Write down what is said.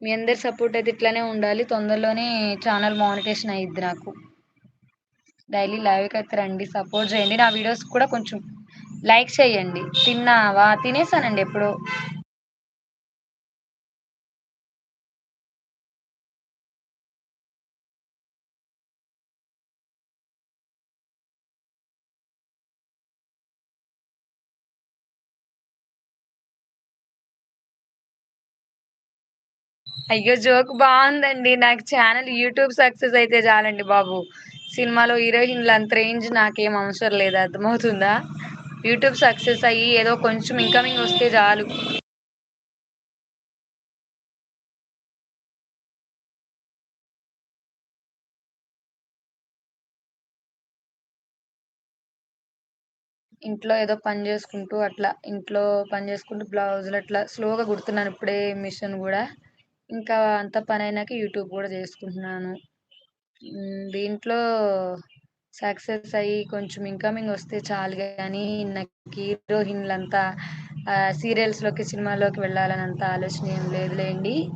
మీ అందరి సపోర్ట్ అయితే ఇట్లనే ఉండాలి. తొందరలోనే ఛానల్ మానిటైజేషన్ అయ్యిద్ది నాకు. డైలీ లైవ్‌కయితే రండి. సపోర్ట్ చేయండి. నా వీడియోస్ కూడా కొంచెం లైక్ చేయండి. తిన్నావా? తినేసానండి ఎప్పుడో. అయ్యో! జోక్ బావుందండి. నాకు ఛానెల్ యూట్యూబ్ సక్సెస్ అయితే చాలండి బాబు. సినిమాలో హీరోయిన్‌లు అంత రేంజ్ నాకేం అవసరం లేదు. అర్థమవుతుందా? యూట్యూబ్ సక్సెస్ అయ్యి ఏదో కొంచెం ఇన్‌కమింగ్ వస్తే చాలు. ఇంట్లో ఏదో పని జేసుకుంటూ అట్లా ఇంట్లో పని జేసుకుంటూ బ్లౌజులు అట్లా స్లోగా కుడుతున్నాను ఇప్పుడే మిషన్ గూడా. ఇంకా అంతా పనయినాక యూట్యూబ్ గూడా జేసుకుంటున్నాను. దీంట్లో సక్సెస్ అయ్యి కొంచెం ఇన్‌కమింగ్ వస్తే చాలు గానీ, నాకు హీరోయిన్‌లంతా సీరియల్స్‌లోకి, సినిమాల్లోకి వెళ్ళాలనంత ఆలోచన ఏం లేదులెండి.